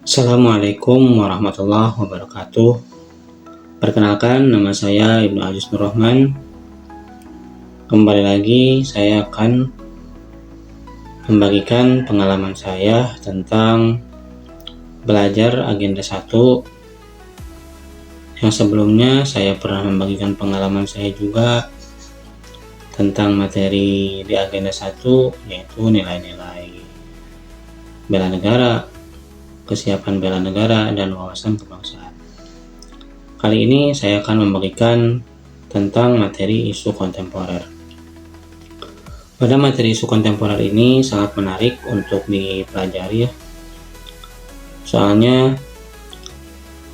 Assalamualaikum warahmatullahi wabarakatuh. Perkenalkan, nama saya Ibnu Aziz Nur Rahman. Kembali lagi saya akan membagikan pengalaman saya tentang belajar agenda 1. Yang sebelumnya saya pernah membagikan pengalaman saya juga tentang materi di agenda 1, yaitu nilai-nilai bela negara, kesiapan bela negara, dan wawasan kebangsaan. Kali ini saya akan membagikan tentang materi isu kontemporer. Pada materi isu kontemporer ini sangat menarik untuk dipelajari ya. Soalnya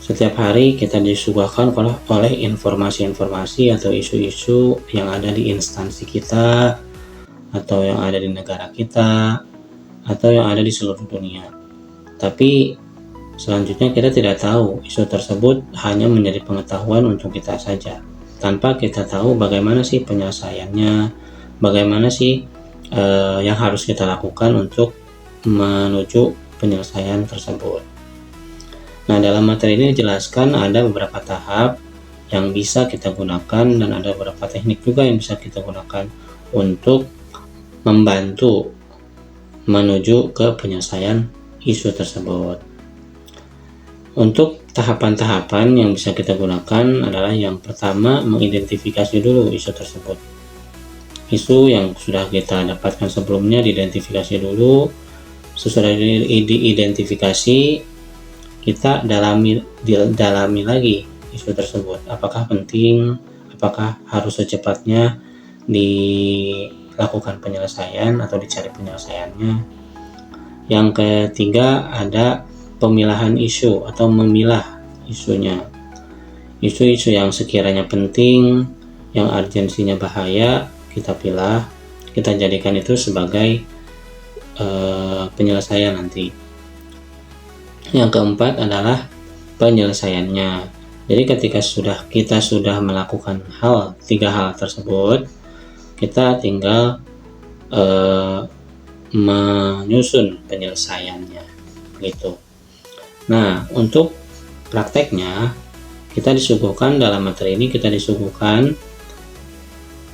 setiap hari kita disuguhkan oleh informasi-informasi atau isu-isu yang ada di instansi kita, atau yang ada di negara kita, atau yang ada di seluruh dunia. Tapi selanjutnya kita tidak tahu isu tersebut hanya menjadi pengetahuan untuk kita saja, tanpa kita tahu bagaimana sih penyelesaiannya, bagaimana sih yang harus kita lakukan untuk menuju penyelesaian tersebut. Nah, dalam materi ini dijelaskan ada beberapa tahap yang bisa kita gunakan, dan ada beberapa teknik juga yang bisa kita gunakan untuk membantu menuju ke penyelesaian isu tersebut. Untuk tahapan-tahapan yang bisa kita gunakan adalah yang pertama, mengidentifikasi dulu isu tersebut. Isu yang sudah kita dapatkan sebelumnya diidentifikasi dulu. Sesudah diidentifikasi, kita dalami lagi isu tersebut. Apakah penting, apakah harus secepatnya dilakukan penyelesaian atau dicari penyelesaiannya. Yang ketiga ada pemilahan isu atau memilah isunya. Isu-isu yang sekiranya penting, yang urgensinya bahaya, kita pilih, kita jadikan itu sebagai penyelesaian nanti. Yang keempat adalah penyelesaiannya. Jadi ketika kita sudah melakukan tiga hal tersebut, kita tinggal menyusun penyelesaiannya gitu. Nah, untuk prakteknya kita disuguhkan dalam materi ini, kita disuguhkan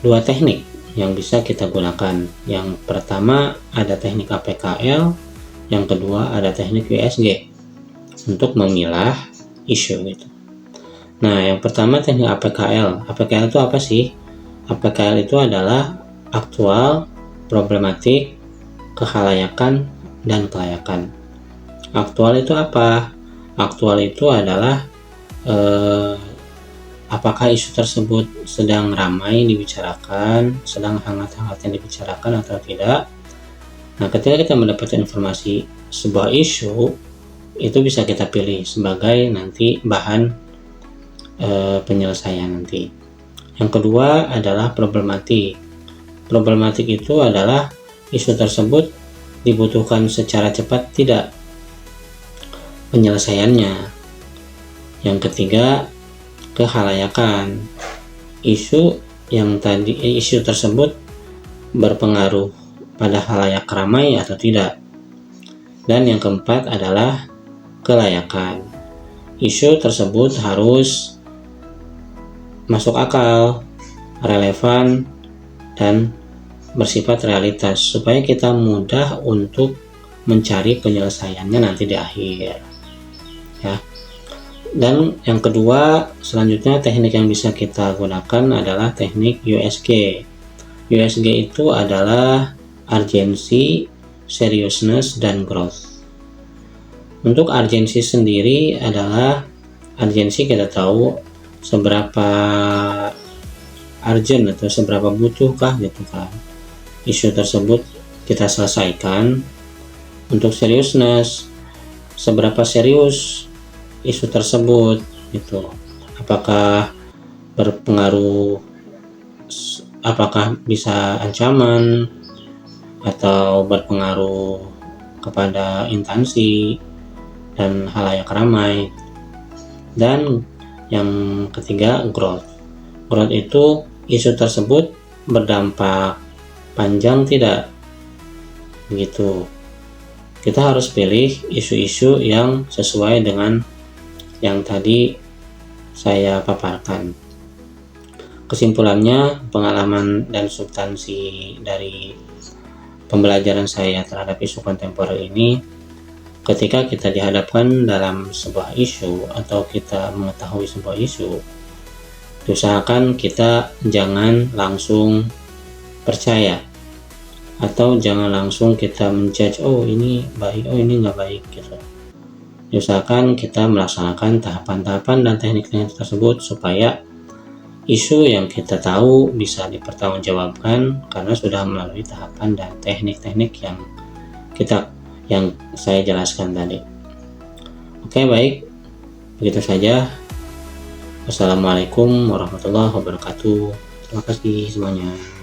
dua teknik yang bisa kita gunakan. Yang pertama ada teknik APKL, yang kedua ada teknik USG untuk memilah isu gitu. Nah, yang pertama teknik APKL. APKL itu apa sih? APKL itu adalah aktual, problematik, kehalayakan, dan kelayakan. Aktual itu apa? Aktual itu adalah apakah isu tersebut sedang ramai dibicarakan, sedang hangat-hangatnya dibicarakan atau tidak. Nah, ketika kita mendapatkan informasi sebuah isu, itu bisa kita pilih sebagai nanti bahan penyelesaian nanti. Yang kedua adalah problematik. Problematik itu adalah isu tersebut dibutuhkan secara cepat tidak penyelesaiannya. Yang ketiga, kehalayakan. Isu tersebut berpengaruh pada halayak ramai atau tidak. Dan yang keempat adalah kelayakan. Isu tersebut harus masuk akal, relevan, dan bersifat realitas supaya kita mudah untuk mencari penyelesaiannya nanti di akhir ya. Dan yang kedua, selanjutnya teknik yang bisa kita gunakan adalah teknik USG. USG itu adalah urgency, seriousness, dan growth. Untuk urgency sendiri adalah urgency, kita tahu seberapa urgent atau seberapa butuhkah gitu kan isu tersebut kita selesaikan. Untuk seriousness, seberapa serius isu tersebut gitu, apakah berpengaruh, apakah bisa ancaman atau berpengaruh kepada instansi dan halayak ramai. Dan yang ketiga, growth. Growth itu isu tersebut berdampak panjang tidak begitu. kita harus pilih isu-isu yang sesuai dengan yang tadi saya paparkan. Kesimpulannya, pengalaman dan substansi dari pembelajaran saya terhadap isu kontemporer ini, ketika kita dihadapkan dalam sebuah isu atau kita mengetahui sebuah isu, usahakan kita jangan langsung percaya atau jangan langsung kita menjudge, oh ini baik, oh ini nggak baik gitu. Usahakan kita melaksanakan tahapan-tahapan dan teknik-teknik tersebut supaya isu yang kita tahu bisa dipertanggungjawabkan karena sudah melalui tahapan dan teknik-teknik yang saya jelaskan tadi. Oke, baik, begitu saja. Wassalamualaikum warahmatullahi wabarakatuh. Terima kasih semuanya.